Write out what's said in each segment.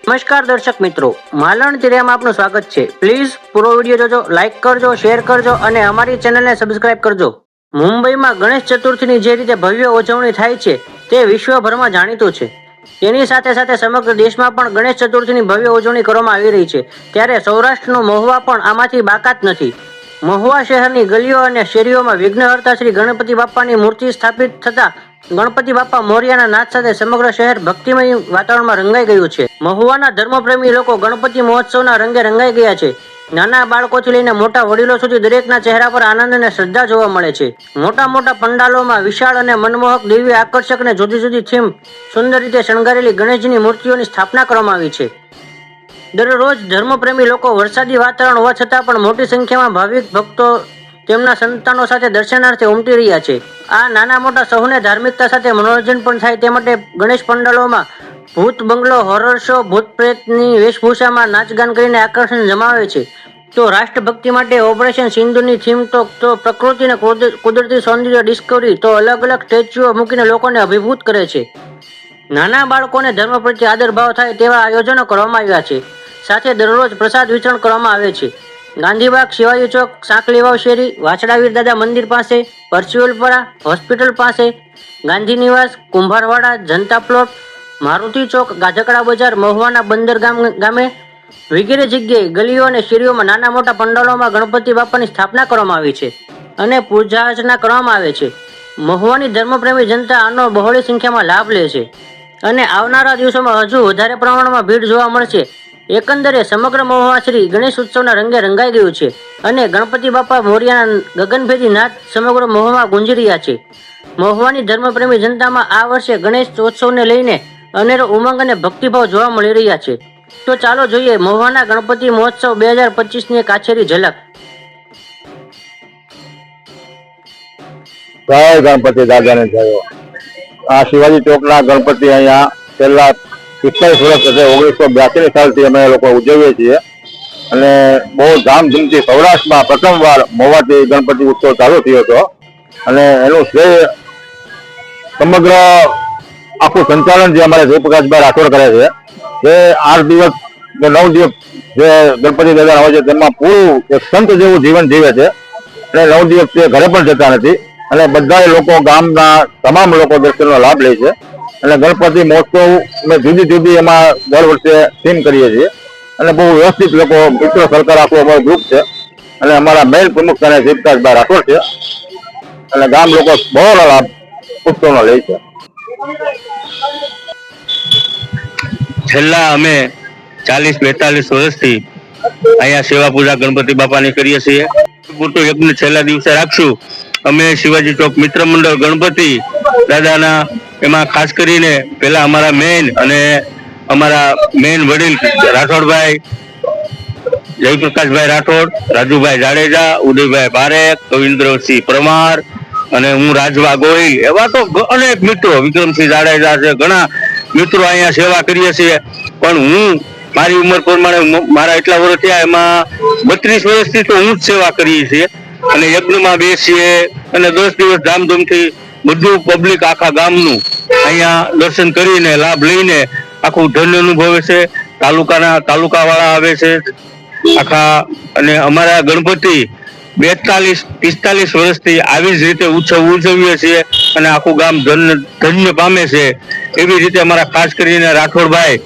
નમસ્કાર દર્શક મિત્રો, માલણ તિરિયામાં આપનું સ્વાગત છે. પ્લીઝ પૂરો વિડીયો જોજો, લાઈક કરજો, શેર કરજો અને અમારી ચેનલને સબસ્ક્રાઇબ કરજો. મુંબઈમાં ગણેશ ચતુર્થીની જે રીતે ભવ્ય ઉજવણી થાય છે તે વિશ્વભરમાં જાણીતું છે. તેની સાથે સાથે સમગ્ર દેશમાં પણ ગણેશ ચતુર્થીની ભવ્ય ઉજવણી કરવામાં આવી રહી છે. ત્યારે સૌરાષ્ટ્રનું મહુવા પણ આમાંથી બાકાત નથી. મહુવા શહેરની ગલીઓ અને શેરીઓમાં વિઘ્નહર્તા શ્રી ગણપતિ બાપ્પાની મૂર્તિ સ્થાપિત થતા ગણપતિ બાપ્પા મોરિયાના નાદ સાથે સમગ્ર શહેર ભક્તિમય વાતાવરણમાં રંગાઈ ગયું છે. મહુવાના ધર્મપ્રેમી લોકો ગણપતિ મહોત્સવના રંગે રંગાઈ ગયા છે. નાના બાળકોથી લઈને મોટા વડીલો સુધી દરેકના ચહેરા પર આનંદ અને શ્રદ્ધા જોવા મળે છે. મોટા મોટા પંડાલોમાં વિશાળ અને મનમોહક દિવ્ય આકર્ષક અને જુદી જુદી થીમ સુંદર રીતે શણગારેલી ગણેશજીની મૂર્તિઓની સ્થાપના કરવામાં આવી છે. દરરોજ ધર્મપ્રેમી લોકો વરસાદી વાતાવરણ હોવા છતાં પણ મોટી સંખ્યામાં ભાવિક ભક્તો તેમના સંતાનો સાથે દર્શનાર્થે ઉમટી રહ્યા છે. આ નાના મોટા સૌને ધાર્મિકતા સાથે મનોરંજન પણ થાય તે માટે ગણેશ પંડાલોમાં ભૂત બંગલો, હોરર શો, ભૂત પ્રેતની વેશભૂષામાં નાચગાન કરીને આકર્ષણ જમાવે છે. તો રાષ્ટ્રભક્તિ માટે ઓપરેશન સિંધુની થીમ તો પ્રકૃતિ અને કુદરતી સૌંદર્ય ડિસ્કવરી તો અલગ અલગ સ્ટેચ્યુઓ મૂકીને લોકોને અભિભૂત કરે છે. નાના બાળકોને ધર્મ પ્રત્યે આદરભાવ થાય તેવા આયોજનો કરવામાં આવ્યા છે. સાથે દરરોજ પ્રસાદ વિતરણ કરવામાં આવે છે. ગાંધીબાગ, શિવાજી ચોક, સાંકલીવાવ શેરી, વાછડાવીર દાદા મંદિર પાસે, પરચુલપરા હોસ્પિટલ પાસે, ગાંધી નિવાસ, કુંભારવાડા, જનતા પ્લોટ, મારુતિ ચોક, ગાજકડા બજાર, મહુવાના બંદર ગામે વગેરે જગ્યાએ ગલીઓ અને શેરીઓમાં નાના મોટા પંડાલોમાં ગણપતિ બાપાની સ્થાપના કરવામાં આવી છે અને પૂજા અર્ચના કરવામાં આવે છે. મહુવાની ધર્મપ્રેમી જનતા આનો બહોળી સંખ્યામાં લાભ લે છે અને આવનારા દિવસોમાં હજુ વધારે પ્રમાણમાં ભીડ જોવા મળશે. એકંદરે સમગ્ર મહુવા શ્રી ગણેશ ઉત્સવના રંગે રંગાઈ ગયું છે અને ગણપતિ બાપા મોરિયાના ગગનભેદી નાદ સમગ્ર મહુવા ગુંજી રહ્યા છે. મહુવાની ધર્મપ્રેમી જનતામાં આ વર્ષે ગણેશ ઉત્સવને લઈને અનેરો ઉમંગ અને ભક્તિભાવ જોવા મળી રહ્યા છે. તો ચાલો જોઈએ મહુવાના ગણપતિ મહોત્સવ 2025ની એક આછેરી ઝલક. જય ગણપતિ દાદાને જય. આ શિવાજી ચોકના ગણપતિ અહીંયા છેલ્લા 45 વર્ષ એટલે 1982 સાલથી અમે લોકો ઉજવીએ છીએ અને બહુ ધામધૂમથી સૌરાષ્ટ્રમાં પ્રથમવાર મહુવાથી ગણપતિ ઉત્સવ ચાલુ થયો હતો અને એનું શ્રેય સમગ્ર આખું સંચાલન જે અમારે જયપ્રકાશભાઈ રાઠોડ કરે છે. જે 8 દિવસ 9 દિવસ જે ગણપતિ દાદા હોય છે તેમાં પૂરું એક સંત જેવું જીવન જીવે છે અને 9 દિવસ તે ઘરે પણ જતા નથી અને બધા લોકો ગામના તમામ લોકો દર્શનનો લાભ લે છે અને ગણપતિ મહોત્સવ અમે જુદી જુદી એમાં દર વર્ષે થીમ કરીએ છીએ અને બહુ વ્યવસ્થિત લોકો મિત્રો સરકાર આખું અમારું ગ્રુપ છે અને અમારા મેઇન પ્રમુખ અને જયપ્રકાશભાઈ રાઠોડ છે અને ગામ લોકો બહુ લાભ ઉત્સવનો લે છે. છેલ્લા અમે 40-42 વર્ષથી અહીંયા સેવા પૂજા ગણપતિ બાપાની કરીએ છીએ. પૂરતું યજ્ઞ છેલ્લા દિવસે રાખશું. અમે શિવાજી ચોક મિત્ર મંડળ ગણપતિ દાદાના એમાં ખાસ કરીને પેલા અમારા મેન અને અમારા મેન વડીલ રાઠોડભાઈ, જયપ્રકાશભાઈ રાઠોડ, રાજુભાઈ જાડેજા, ઉદયભાઈ બારેક, કવિન્દ્રસિંહ પરમાર અને હું રાજવા ગોહિલ એવા તો અનેક મિત્રો, વિક્રમસિંહ જાડેજા છે, ઘણા મિત્રો અહીંયા સેવા કરીએ છીએ. પણ હું મારી ઉંમર પ્રમાણે મારા એટલા વર્ષ થયા એમાં 32 વર્ષથી તો હું જ સેવા કરીએ છીએ અને યજ્ઞમાં બેસીએ અને 10 દિવસ ધામધૂમથી બધું પબ્લિક આખા ગામનું અહીંયા દર્શન કરીને લાભ લઈને આખું ધન્ય અનુભવે છે. તાલુકાવાળા આવે છે આખા અને અમારા ગણપતિ 42-45 વર્ષથી આવી જ રીતે ઉત્સવ ઉજવીએ છીએ અને આખું ગામ ધન્ય પામે છે. એવી રીતે અમારા ખાસ કરીને રાઠોડભાઈ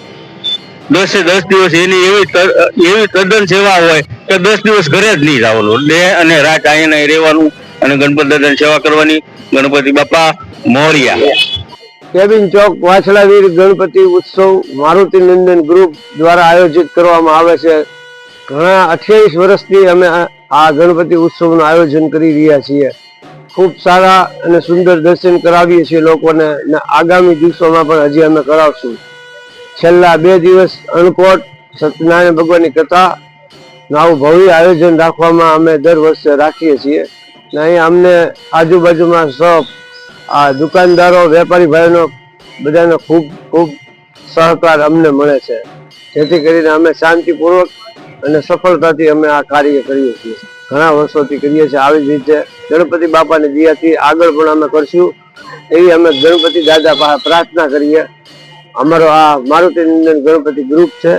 10 દિવસ એની એવી તદ્દન સેવા હોય કે 10 દિવસ ઘરે જ નહીં જવાનું, ડે અને રાત અહીંયા રહેવાનું અને ગણપતિ દાદાની સેવા કરવાની. ગણપતિ બાપા મોરિયા. કેબિન ચોક વાછડાવીર ગણપતિ ઉત્સવ મારુતિ નંદન ગ્રુપ દ્વારા આયોજિત કરવામાં આવે છે. ઘણા 28 વર્ષથી અમે આ ગણપતિ ઉત્સવનું આયોજન કરી રહ્યા છીએ. ખૂબ સારા અને સુંદર દર્શન કરાવીએ છીએ લોકોને અને આગામી દિવસોમાં પણ હજી અમે કરાવશું. છેલ્લા 2 દિવસ અણકોટ સત્યનારાયણ ભગવાનની કથા આવું ભવ્ય આયોજન રાખવામાં અમે દર વર્ષે રાખીએ છીએ. અને અહીંયા અમને આજુબાજુમાં સૌ આ દુકાનદારો, વેપારી ભાઈઓનો બધાનો ખૂબ ખૂબ સહકાર અમને મળે છે, જેથી કરીને અમે શાંતિપૂર્વક અને સફળતાથી અમે આ કાર્ય કરીએ છીએ. ઘણા વર્ષોથી કરીએ છીએ. આવી જ રીતે ગણપતિ બાપાની દયાથી આગળ પણ અમે કરશું એવી અમે ગણપતિ દાદા પાસે પ્રાર્થના કરીએ. અમારો આ મારુતિ નંદન ગણપતિ ગ્રુપ છે.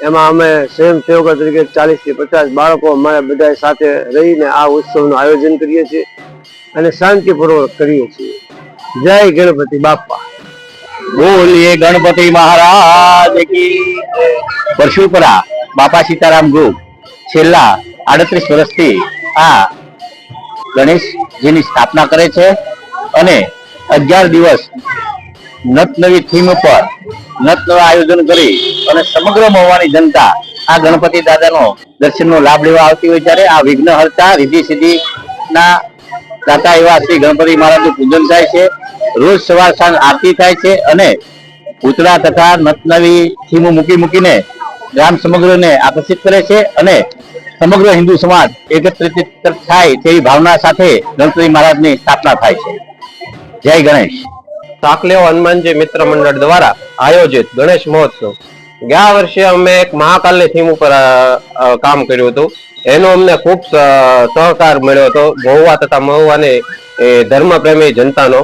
એમાં અમે સ્વયંસેવકો તરીકે 40 થી 50 બાળકો અમારા બધા સાથે રહીને આ ઉત્સવનું આયોજન કરીએ છીએ અને શાંતિપૂર્વક કરીએ છીએ. જય ગણપતિ બાપા. બોલીએ ગણપતિ મહારાજ કી. પરશુપરા બાપા સીતારામ ગ્રુપ છેલ્લા 38 વર્ષથી આ ગણેશજીની સ્થાપના કરે છે અને 11 દિવસ નવી થીમ પર નવા આયોજન કરી અને સમગ્ર મહુવાની જનતા આ ગણપતિ દાદાનો દર્શનનો લાભ લેવા આવતી હોય ત્યારે આ વિઘ્નહર્તા રિદ્ધિ સિદ્ધિ ના દાતા એવા શ્રી ગણપતિ મહારાજનું પૂજન થાય છે. રોજ સવાર સાંજ આરતી થાય છે અને પૂતળા તથા નવી થીમ મૂકીને ગ્રામ સમગ્રને આકર્ષિત કરે છે અને સમગ્ર હિન્દુ સમાજ એકત્રિત થાય તેવી ભાવના સાથે ગણપતિ મહારાજની સ્થાપના થાય છે. જય ગણેશ. સાકલેવ હનુમાનજી મિત્ર મંડળ દ્વારા આયોજિત ગણેશ મહોત્સવ. ગયા વર્ષે અમે એક મહાકાલની થીમ ઉપર કામ કર્યું હતું. એનો અમને ખૂબ સહકાર મળ્યો હતો મહુવા તથા મહુવાની ધર્મપ્રેમી જનતાનો.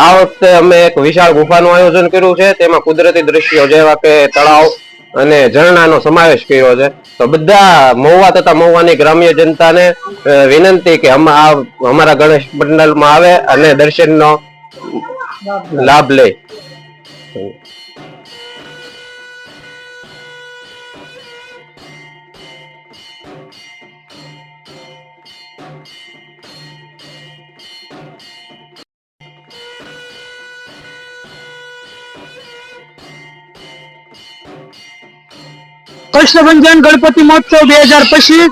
આ વખતે અમે એક વિશાળ ગુફાનું આયોજન કર્યું છે. તેમાં કુદરતી દ્રશ્યો જેવા કે તળાવ અને ઝરણાનો સમાવેશ કર્યો છે. તો બધા મહુવા તથા મહુવાની ગ્રામ્ય જનતાને વિનંતી કે અમારા ગણેશ મંડળમાં આવે અને દર્શનનો લાભ લે. કૃષ્ણભંજન ગણપતિ મહોત્સવ 2025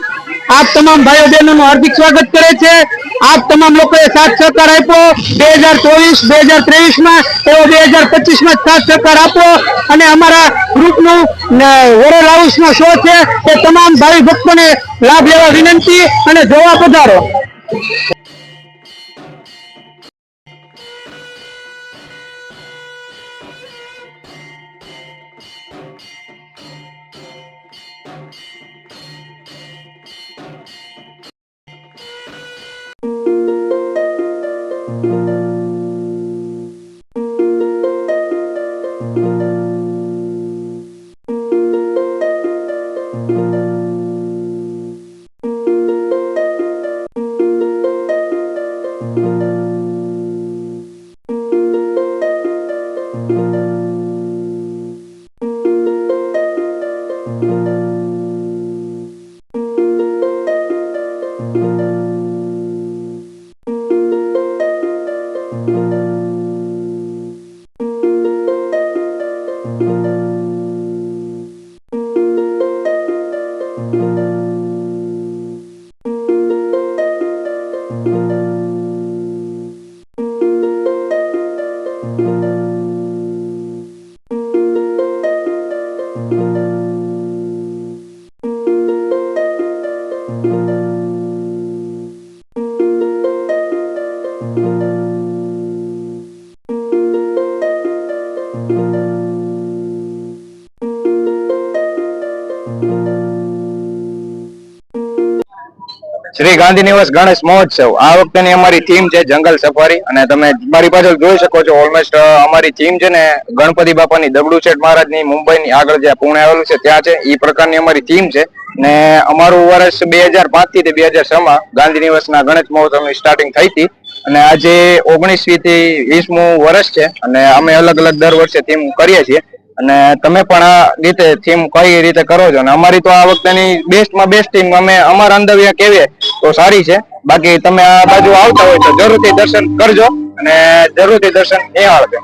આપ તમામ ભાઈઓ બહેનોનું હાર્દિક સ્વાગત કરે છે. આપ તમામ લોકોએ સાથ સહકાર આપ્યો 2024-2023 માં એવો 2025 માં સાથ સહકાર આપો અને અમારા ગ્રુપનું ઓરલ હાઉસનો શો છે એ તમામ ભાઈ ભક્તોને લાભ લેવા વિનંતી અને જોવા પધારો. શ્રી ગાંધી નિવાસ ગણેશ મહોત્સવ આ વખતેની અમારી થીમ છે જંગલ સફારી. અને તમે મારી પાછળ જોઈ શકો છો ઓલમોસ્ટ અમારી થીમ છે ને ગણપતિ બાપાની દગડુશેઠ મહારાજની મુંબઈની આગળ જે પુણે આવેલું છે ત્યાં છે. એ પ્રકારની અમારી થીમ છે ને અમારું વર્ષ 2005 થી 2006 માં ગાંધી નિવાસના ગણેશ મહોત્સવની સ્ટાર્ટિંગ થઈ હતી અને આજે 19મી થી 20મું વર્ષ છે અને અમે અલગ અલગ દર વર્ષે થીમ કરીએ છીએ અને તમે પણ આ રીતે થીમ કઈ રીતે કરો છો અને અમારી તો આ વખતેની બેસ્ટમાં બેસ્ટ થીમ અમે અમારા અંદવ્ય કહેવીએ તો સારી છે. બાકી તમે આ બાજુ આવતા હોય તો જરૂરથી દર્શન કરજો અને જરૂરથી દર્શન નિહાળજો.